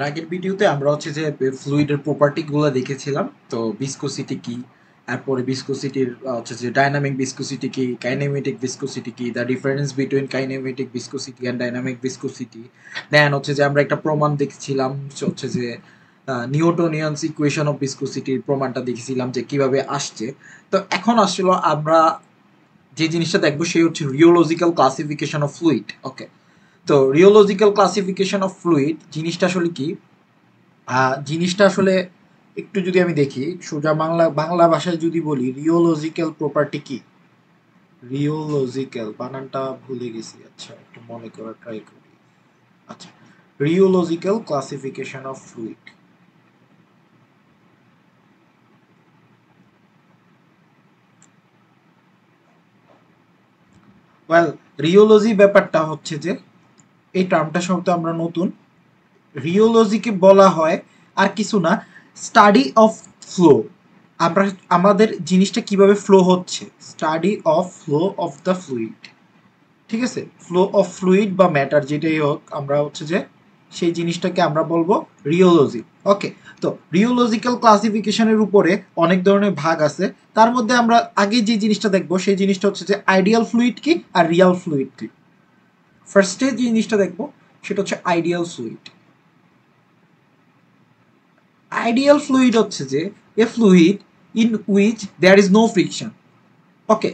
আগের ভিডিওতে আমরা হচ্ছে যে ফ্লুইডের প্রপার্টিগুলো দেখেছিলাম। তো ভিসকোসিটি কি, তারপরে ভিসকোসিটির হচ্ছে যে ডাইনামিক ভিসকোসিটি কি, কাইনেমেটিক ভিসকোসিটি কি, the difference between kinematic viscosity and dynamic viscosity. Then হচ্ছে যে আমরা একটা প্রমাণ দেখছিলাম, হচ্ছে যে নিউটনিয়ানস ইকুয়েশন অফ ভিসকোসিটির প্রমাণটা দেখেছিলাম যে কিভাবে আসছে। তো এখন আসলে আমরা যে জিনিসটা দেখবো সেই হচ্ছে রিওলজিক্যাল ক্লাসিফিকেশন অফ ফ্লুইড। ওকে, তো রিওলজিক্যাল ক্লাসিফিকেশন অফ ফ্লুইড জিনিসটা আসলে কি? জিনিসটা আসলে একটু যদি আমি দেখি সোজা বাংলা ভাষায় যদি বলি, রিওলজিক্যাল প্রপার্টি কি? রিওলজিক্যাল বানানটা ভুলে গেছি, আচ্ছা একটু মনে করার ট্রাই করি। আচ্ছা, rheological classification of fluid. Well, rheology ব্যাপারটা হচ্ছে যে এই টার্মটা শব্দ আমরা নতুন। রিওলজিকে বলা হয় আর কিছু না, স্টাডি অফ ফ্লো। আমরা আমাদের জিনিসটা কিভাবে ফ্লো হচ্ছে, study of flow of the fluid. ঠিক আছে, ফ্লো অফ ফ্লুইড বা ম্যাটার যেটাই হোক, আমরা হচ্ছে যে সেই জিনিসটাকে আমরা বলবো রিওলজি। ওকে, তো রিওলজিক্যাল ক্লাসিফিকেশনের উপরে অনেক ধরনের ভাগ আছে। তার মধ্যে আমরা আগে যে জিনিসটা দেখবো সেই জিনিসটা হচ্ছে যে আইডিয়াল ফ্লুইড কি আর রিয়াল ফ্লুইড কি। ফার্স্টে যে জিনিসটা দেখবো সেটা হচ্ছে আইডিয়াল ফ্লুইড। আইডিয়াল ফ্লুইড হচ্ছে যে a fluid in which there is no friction. Okay,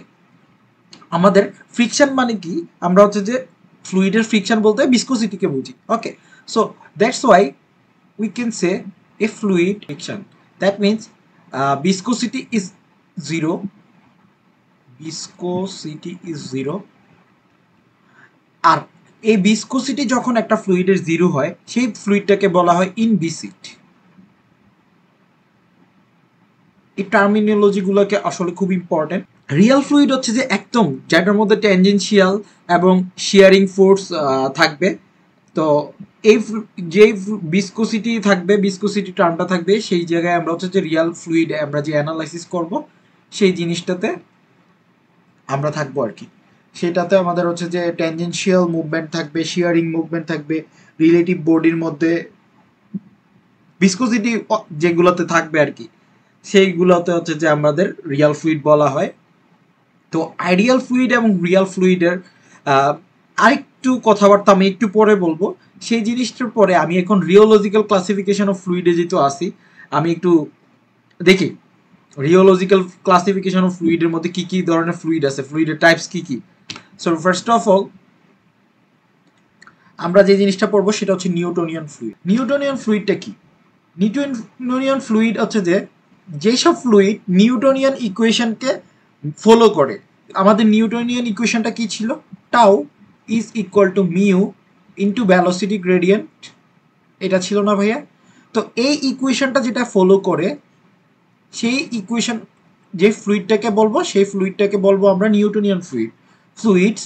আমাদের ফ্রিকশন মানে কি? আমরা হচ্ছে যে ফ্লুইডের ফ্রিকশন বলতে ভিসকোসিটিকে বুঝি। Okay, so that's why we can say a fluid friction, that means viscosity is zero. Viscosity is zero. আর এই ভিসকোসিটি যখন একটা ফ্লুইডের জিরো হয় সেই ফ্লুইডটাকে বলা হয় ইনভিসিড। এই টার্মিনোলজিগুলোকে আসলে খুব ইম্পর্টেন্ট। রিয়েল ফ্লুইড হচ্ছে যে একদম যেটার মধ্যে ট্যানজেনশিয়াল এবং শিয়ারিং ফোর্স থাকবে। তো এই যে ভিসকোসিটি থাকবে, ভিসকোসিটি টার্মটা থাকবে, সেই জায়গায় আমরা হচ্ছে যে রিয়েল ফ্লুইড আমরা যে অ্যানালাইসিস করব সেই জিনিসটাতে আমরা থাকবো আর কি। সেটাতে আমাদের হচ্ছে যে ট্যানজেনশিয়াল মুভমেন্ট থাকবে, শিয়ারিং মুভমেন্ট থাকবে, রিলেটিভ বডির মধ্যে ভিসকোসিটি যেগুলোতে থাকবে আর কি, সেইগুলোতে হচ্ছে যে আমাদের রিয়াল ফ্লুইড বলা হয়। তো আইডিয়াল ফ্লুইড এবং রিয়াল ফ্লুইডের আরেকটু কথাবার্তা আমি একটু পরে বলবো। সেই জিনিসটার পরে আমি এখন রিওলজিক্যাল ক্লাসিফিকেশন অফ ফ্লুইডে যেহেতু আসি, আমি একটু দেখি রিওলজিক্যাল ক্লাসিফিকেশন অফ ফ্লুইডের মধ্যে কি কি ধরনের ফ্লুইড আছে, ফ্লুইডের টাইপস কি কি। সো ফার্স্ট অফ অল আমরা যে জিনিসটা পড়বো সেটা হচ্ছে নিউটনিয়ান ফ্লুইড। নিউটনিয়ান ফ্লুইডটা কি? নিউটনিয়ান ফ্লুইড হচ্ছে যে যেসব ফ্লুইড নিউটনিয়ান ইকুয়েশনকে ফলো করে। আমাদের নিউটনিয়ান ইকুয়েশনটা কি ছিল? Tau is equal two mu into velocity gradient, এটা ছিল না ভাইয়া? তো এই ইকুয়েশনটা যেটা ফলো করে, সেই ইকুয়েশন যে ফ্লুইডটাকে বলবো সেই ফ্লুইডটাকে বলবো আমরা নিউটনিয়ান ফ্লুইড। ফ্লুইডস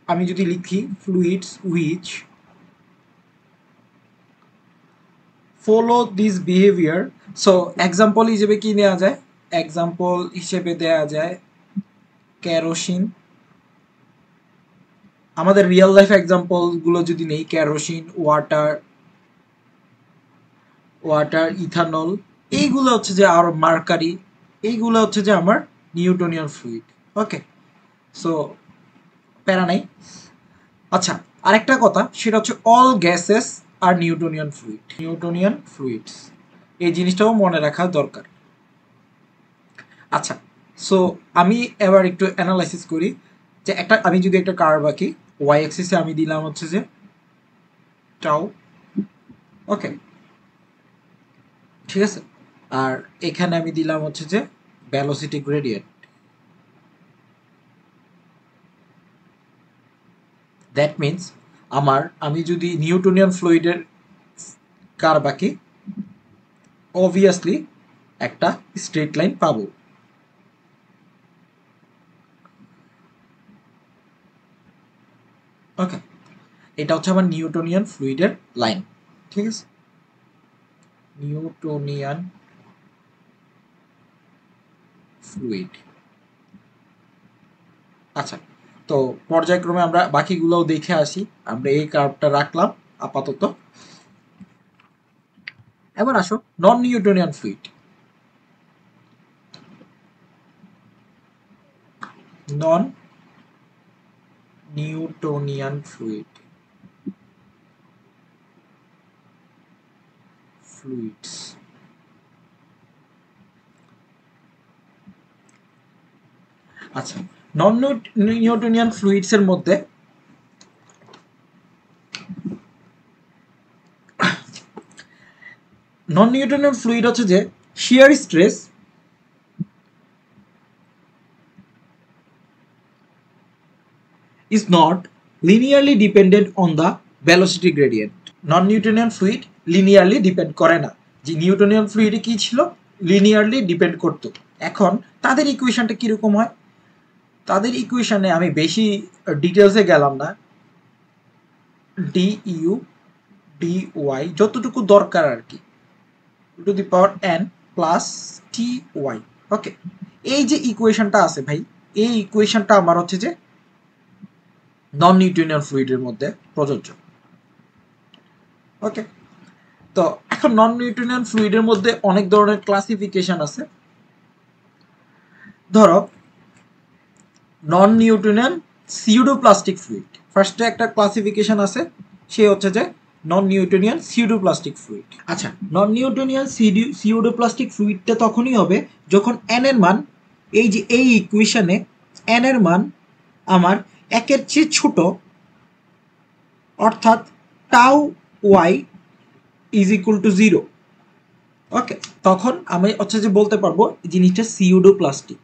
আমি যদি লিখি fluids which follow this behaviour. So example হিসেবে কি নেওয়া যায়? এক্সাম্পল হিসেবে দেওয়া যায় কেরোসিন। আমাদের রিয়েল লাইফ এক্সাম্পল গুলো যদি নেই, কেরোসিন, ওয়াটার, ইথানল, এইগুলো হচ্ছে যে আর মার্কারি, এইগুলো হচ্ছে যে আমার নিউটনিয়ান ফ্লুইড। ওকে, সো প্যারা নাই। আচ্ছা, আরেকটা কথা সেটা হচ্ছে অল গ্যাসেস আর নিউটনিয়ান ফ্লুইড, নিউটনিয়ান ফ্লুইডস, এই জিনিসটাও মনে রাখা দরকার। আচ্ছা, সো আমি এবার একটু অ্যানালাইসিস করি যে আমি যদি একটা কার্ভ আঁকি, ওয়াই অ্যাক্সিসে আমি দিলাম হচ্ছে যে টাউ। ওকে, ঠিক আছে, আর এখানে আমি দিলাম হচ্ছে যে ভ্যালোসিটি গ্রেডিয়েন্ট। দ্যাট মিনস আমি যদি নিউটনিয়ান ফ্লুইডের কার্ভ আঁকি, অবভিয়াসলি একটা স্ট্রেট লাইন পাবো। ওকে, এটা হচ্ছে আমার নিউটনিয়ান ফ্লুইডের লাইন। ঠিক আছে, নিউটনিয়ান ফ্লুইড। আচ্ছা, তো পর্যায়ক্রমে আমরা বাকিগুলোও দেখে আসি। আমরা এই কার্ভটা রাখলাম আপাতত। এবার আসো নন নিউটনিয়ান ফ্লুইড। নন নিউটনিয়ান ফ্লুইডস। আচ্ছা, নন নিউটনিয়ান ফ্লুইডস এর মধ্যে নন নিউটনিয়ান ফ্লুইড হচ্ছে যে shear stress is not linearly dependent on the velocity gradient. Non Newtonian fluid linearly depend করে না। যে নিউটনিয়ান ফ্লুইডে কি ছিল, লিনিয়ারলি ডিপেন্ড করত। এখন তাদের ইকুয়েশনটা কিরকম হয়, তাদের ইকুয়েশনে আমি বেশি ডিটেলসে গেলাম না, ডি ইউ ডি ওয়াই যতটুকু দরকার আর কি, to the power n plus t y. Okay, এই যে ইকুয়েশনটা আছে ভাই, এই ইকুয়েশনটা আমার হচ্ছে যে নন নিউটনিয়ান ফ্লুইডের মধ্যে প্রযোজ্য। ওকে, তো এখন নন নিউটনিয়ান ফ্লুইডের মধ্যে অনেক ধরনের ক্লাসিফিকেশন আছে। ধরো নন নিউটনিয়ান সিউডোপ্লাস্টিক ফ্লুইড, ফার্স্টে একটা ক্লাসিফিকেশন আছে, সে হচ্ছে যে নন নিউটনিয়ান সিউডোপ্লাস্টিক ফ্লুইড। আচ্ছা, নন নিউটনিয়ান সিউডোপ্লাস্টিক ফ্লুইডটা তখনই হবে যখন এন এর মান, এই যে এই ইকুয়েশনে এন এর মান আমার একের চেয়ে ছোট, অর্থাৎ tau Y is equal to 0। Okay, তখন আমি হচ্ছে যে বলতে পারবো জিনিসটা সিউডোপ্লাস্টিক।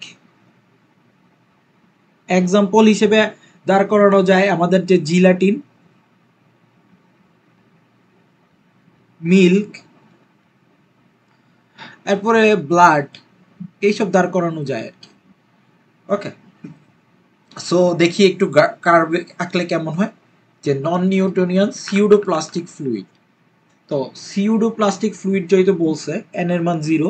এক্সাম্পল হিসেবে দাঁড় করানো যায় আমাদের যে জিলাটিন, মিল্ক, এরপরে ব্লাড, এইসব দাঁড় করানো যায় আর কি। ওকে, সো দেখি একটু কার্ভ আঁকলে কেমন হয়। যে নন নিউটনিয়ান সিউডোপ্লাস্টিক ফ্লুইড, তো সিউডোপ্লাস্টিক ফ্লুইড যেহেতু বলছে এন এর মান 0,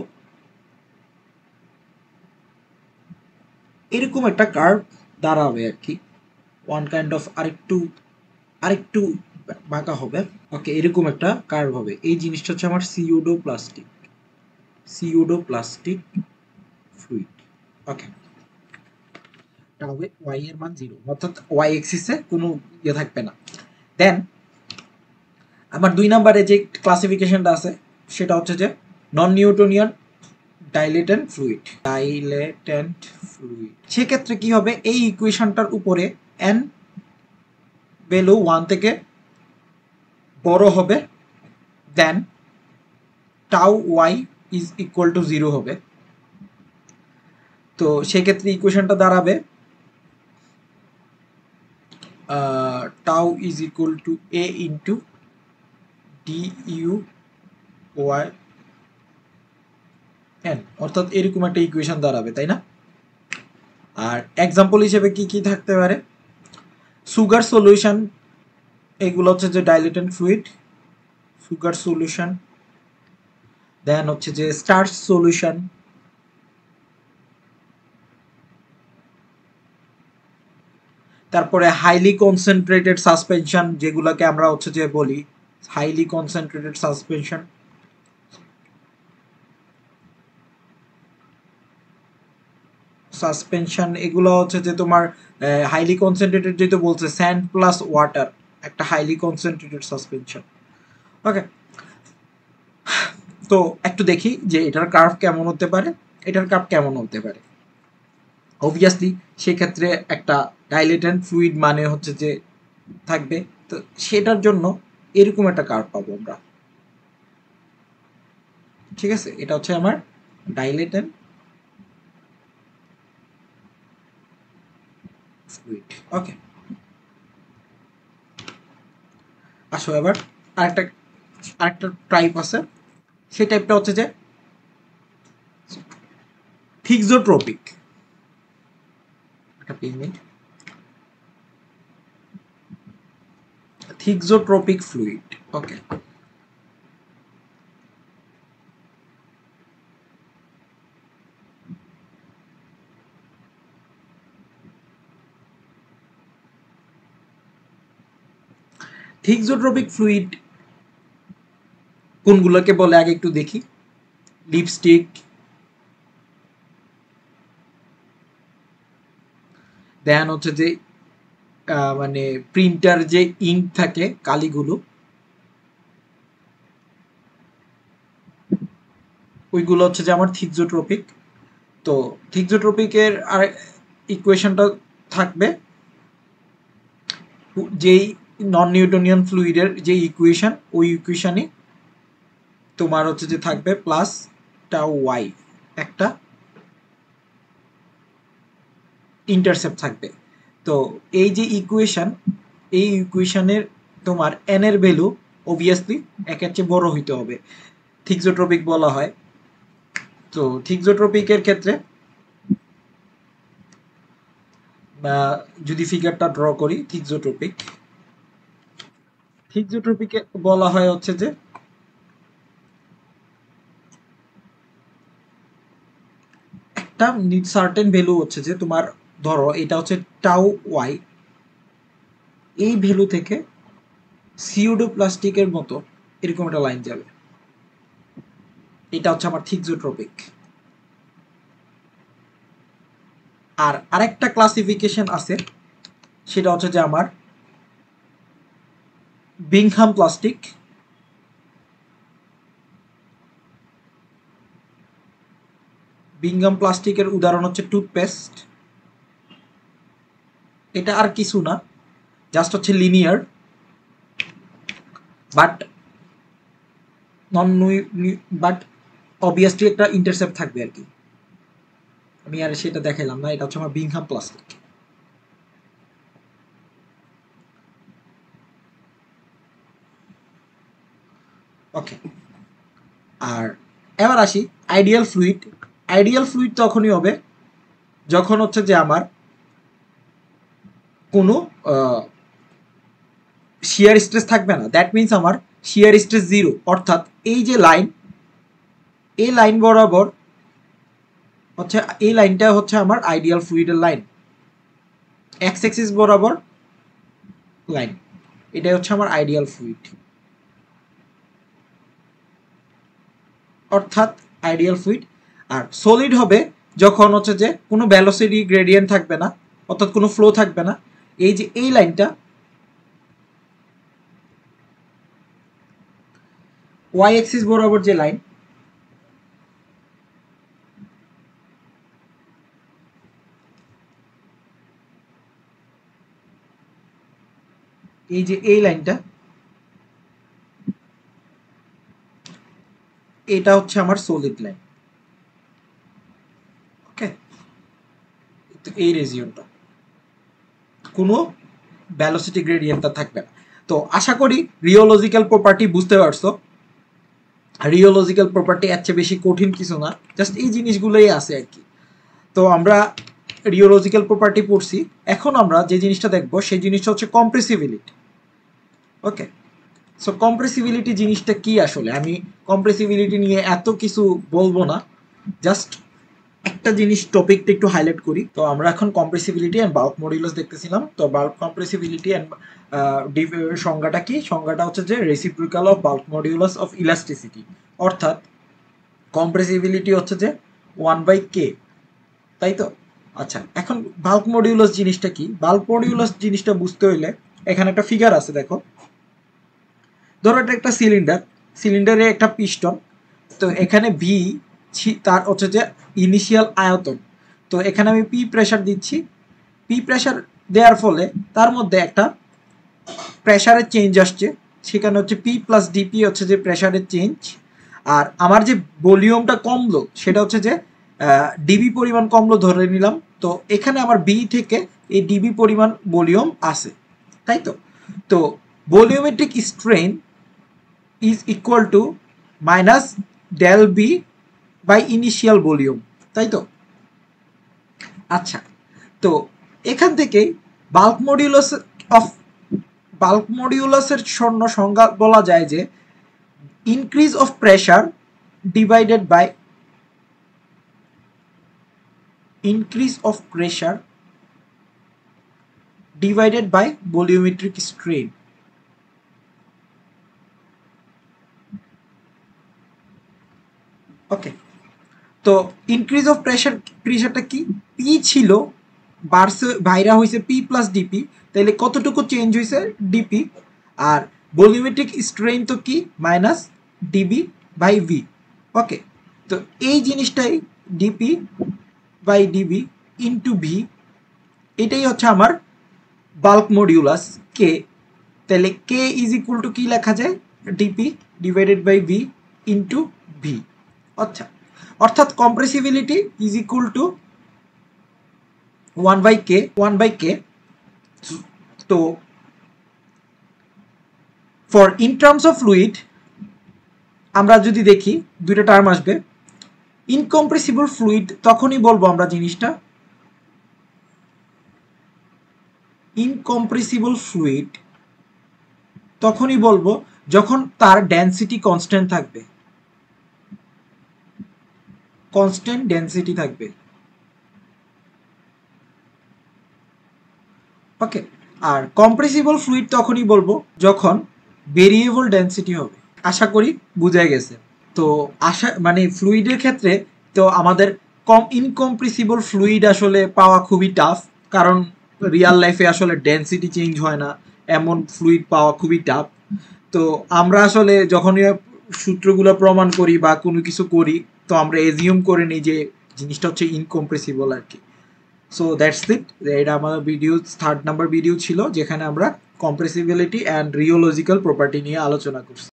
এরকম একটা কার্ভ দাঁড়াবে আর কি, ওয়ান কাইন্ড অফ আরেকটু বাঁকা হবে। ওকে, এরকম একটা কার্ভ হবে। এই জিনিসটা হচ্ছে আমার সিউডোপ্লাস্টিক ফ্লুইড। ওকে, ওয়াই এর মান 0, অর্থাৎ ওয়াই এক্সিসে কোনো ইয়ে থাকবে না। দেন আমার 2 নম্বরে যে ক্লাসিফিকেশনটা আছে সেটা হচ্ছে যে নন নিউটনিয়ান ডাইলেটেন্ট ফ্লুইড। সেক্ষেত্রে কি হবে, এই ইকুয়েশনটার উপরে এন ভ্যালু 1 থেকে বড় হবে, then tau Y is equal to 0 হবে। তো সেক্ষেত্রে ইকুয়েশনটা দাঁড়াবে tau is equal to a into d u y n, অর্থাৎ এরকম একটা ইকুয়েশন দাঁড়াবে, তাই না? আর এক্সাম্পল হিসেবে কি কি থাকতে পারে, সুগার সলিউশন, এগুলো হচ্ছে যে ডাইলেটেন্ট ফ্লুইড, সুগার সলিউশন। দেন হচ্ছে যে স্টার্চ সলিউশন, তারপরে হাইলি কনসেন্ট্রেটেড সাসপেনশন, যেগুলোকে আমরা হচ্ছে যে বলি হাইলি কনসেন্ট্রেটেড সাসপেনশন। এগুলো হচ্ছে যে তোমার হাইলি কনসেন্ট্রেটেড, যেহেতু বলছে স্যান্ড প্লাস ওয়াটার, একটা হাইলি কনসেন্ট্রেটেড সাসপেনশন। ওকে, তো একটু দেখি যে এটার কার্ভ কেমন হতে পারে, এটার কার্ভ কেমন হতে পারে। অবভিয়াসলি সেক্ষেত্রে একটা ডাইলেটেন্ট ফ্লুইড মানে হচ্ছে যে থাকবে, তো সেটার জন্য এরকম একটা কার্ভ পাবো আমরা। ঠিক আছে, এটা হচ্ছে আমার ডাইলেটেন্ট ফ্লুইড। ওকে, আসো এবার আরেকটা আরেকটা টাইপ আছে, সেই টাইপটা হচ্ছে যে থিক্সোট্রপিক। একটা মিনিট, থিক্সোট্রপিক ফ্লুইড। ওকে, থিক্সোট্রপিক ফ্লুইড কোনগুলোকে বলে আগে একটু দেখি। লিপস্টিক, দেন হচ্ছে যে মানে প্রিন্টার যে ইঙ্ক থাকে কালিগুলো, ওইগুলো হচ্ছে যে আমার থিকজোট্রপিক। তো থিকজোট্রপিকের আর ইকুয়েশনটা থাকবে যেই নন নিউটনিয়ান ফ্লুইডের যে ইকুয়েশন, ওই ইকুয়েশনই তোমার হচ্ছে যে থাকবে প্লাস টাউ ওয়াই, একটা ইন্টারসেপ্ট থাকবে। তো এই যে ইকুয়েশন, এই ইকুয়েশনের তোমার এন এর ভ্যালু অবভিয়াসলি একের চেয়ে বড় হইতে হবে, থিকজোট্রপিক বলা হয়। তো থিকজোট্রপিকের ক্ষেত্রে যদি ফিগারটা ড্র করি, থিকজোট্রপিক, থিকজোট্রপিকে বলা হয় হচ্ছে যে একটা সার্টেন ভ্যালু হচ্ছে যে তোমার, ধরো এটা হচ্ছে টাউ ওয়াই, এই ভ্যালু থেকে সিউডো প্লাস্টিকের মতো এরকম একটা লাইন যাবে, এটা হচ্ছে আমার থিকজোট্রপিক। আর আরেকটা ক্লাসিফিকেশন আছে, সেটা হচ্ছে যে আমার বিংহাম প্লাস্টিক। বিংহাম প্লাস্টিকের উদাহরণ হচ্ছে টুথপেস্ট। এটা আর কিছু না, জাস্ট হচ্ছে linear, but non but obviously একটা ইন্টারসেপ্ট থাকবে আর কি। আমি আর সেটা দেখাইলাম না, এটা হচ্ছে আমার বিংহাম প্লাস্টিক। ওকে, আর এবার আসি আইডিয়াল ফ্লুইড। আইডিয়াল ফ্লুইড তখনই হবে যখন হচ্ছে যে আমার কোনো শিয়ার স্ট্রেস থাকবে না, দ্যাট মিনস আমার শিয়ার স্ট্রেস জিরো, অর্থাৎ এই যে লাইন, এই লাইন বরাবর হচ্ছে, এই লাইনটা হচ্ছে আমার আইডিয়াল ফ্লুইডের লাইন, এক্স এক্সিস বরাবর লাইন, এটাই হচ্ছে আমার আইডিয়াল ফ্লুইড। অর্থাৎ আইডিয়াল ফ্লুইড। আর সলিড হবে যখন হচ্ছে যে কোনো ভেলোসিটি গ্রেডিয়েন্ট থাকবে না, অর্থাৎ কোনো ফ্লো থাকবে না। এই যে এই লাইনটা ওয়াই এক্সিস বরাবর যে লাইন, এই যে এই লাইনটা, এটা হচ্ছে আমার সলিড লাইন। ওকে, তো এই রেজিয়নটা কোনো ভ্যালোসিটি গ্রেডিয়েন্টটা থাকবে না। তো আশা করি রিওলজিক্যাল প্রপার্টি বুঝতে পারছো। রিওলজিক্যাল প্রপার্টি এর চেয়ে বেশি কঠিন কিছু না, জাস্ট এই জিনিসগুলোই আছে আর কি। তো আমরা রিওলজিক্যাল প্রপার্টি পড়ছি, এখন আমরা যে জিনিসটা দেখবো সেই জিনিসটা হচ্ছে কম্প্রেসিবিলিটি। ওকে, সো কম্প্রেসিবিলিটি জিনিসটা কি আসলে, আমি কম্প্রেসিবিলিটি নিয়ে এত কিছু বলবো না, জাস্ট একটা জিনিস টপিকটা একটু হাইলাইট করি। তো আমরা এখন কম্প্রেসিবিলিটি অ্যান্ড বাল্ক মডিউলাস দেখতেছিলাম। তো বাল্ক কম্প্রেসিবিলিটি অ্যান্ড সংজ্ঞাটা কি? সংজ্ঞাটা হচ্ছে যে reciprocal of bulk modulus of elasticity, অর্থাৎ কম্প্রেসিবিলিটি হচ্ছে যে 1/k, তাই তো? আচ্ছা, এখন বাল্ক মডিউলাস জিনিসটা কি? বাল্ক মডিউলাস জিনিসটা বুঝতে হইলে এখানে একটা ফিগার আছে, দেখো। ধরো এটা একটা সিলিন্ডার, সিলিন্ডারে একটা পিস্টন, তো এখানে ভি তার হচ্ছে যে ইনিশিয়াল আয়তন। তো এখানে আমি পি প্রেসার দিচ্ছি, পি প্রেসার দেওয়ার ফলে তার মধ্যে একটা প্রেসারের চেঞ্জ আসছে, সেখানে হচ্ছে পি প্লাস ডিপি হচ্ছে যে প্রেসারের চেঞ্জ। আর আমার যে ভলিউমটা কমলো সেটা হচ্ছে যে ডিবি পরিমাণ কমলো ধরে নিলাম। তো এখানে আমার বি থেকে এই ডিবি পরিমাণ ভলিউম আছে, তাই তো? তো volumetric strain is equal to minus del v by initial volume, তাই তো? আচ্ছা, তো এখান থেকে বাল্ক মডিউলাস অফ বাল্ক মডিউলাসের সংজ্ঞা বলা যায় যে increase of pressure divided by increase of pressure divided by volumetric strain. Okay, তো ইনক্রিজ অফ প্রেশারটা কি, পি ছিল বাড়ছে ভাইরা হয়েছে পি প্লাস ডিপি, তাহলে কতটুকু চেঞ্জ হয়েছে ডিপি, আর ভলিউমেট্রিক স্ট্রেন তো কি minus DV by V. Okay, তো এই জিনিসটাই DP by DV into V, এটাই হচ্ছে আমার বাল্ক মডিউলাস কে। তাহলে কে ইজ ইকুয়াল টু কি লেখা যায়, DP divided by V into V. আচ্ছা, অর্থাৎ compressibility is equal to 1/k। তো for in terms of fluid আমরা যদি দেখি দুইটা টার্ম আসবে, ইনকম্প্রেসিবল ফ্লুইড তখনই বলবো আমরা জিনিসটা, ইনকম্প্রেসিবল ফ্লুইড তখনই বলবো যখন তার ডেনসিটি কনস্ট্যান্ট থাকবে, কনস্ট্যান্ট ডেনসিটি থাকবে। ওকে, আর কম্প্রেসিবল ফ্লুইড তখনই বলবো যখন ভেরিয়েবল ডেনসিটি হবে। আশা করি বুঝাই গেছে। তো মানে ফ্লুইডের ক্ষেত্রে তো আমাদের ইনকম্প্রেসিবল ফ্লুইড আসলে পাওয়া খুবই টাফ, কারণ রিয়াল লাইফে আসলে ডেনসিটি চেঞ্জ হয় না এমন ফ্লুইড পাওয়া খুবই টাফ। তো আমরা আসলে যখনই সূত্রগুলো প্রমাণ করি বা কোনো কিছু করি, তো আমরা এজিউম করে নিই যে জিনিসটা হচ্ছে ইনকম্প্রেসিবল আর কি। সো দ্যাটস ইট, এটা আমার ভিডিও 3rd নাম্বার ভিডিও ছিল যেখানে আমরা কম্প্রেসিবিলিটি অ্যান্ড রিওলজিক্যাল প্রপার্টি নিয়ে আলোচনা করছি।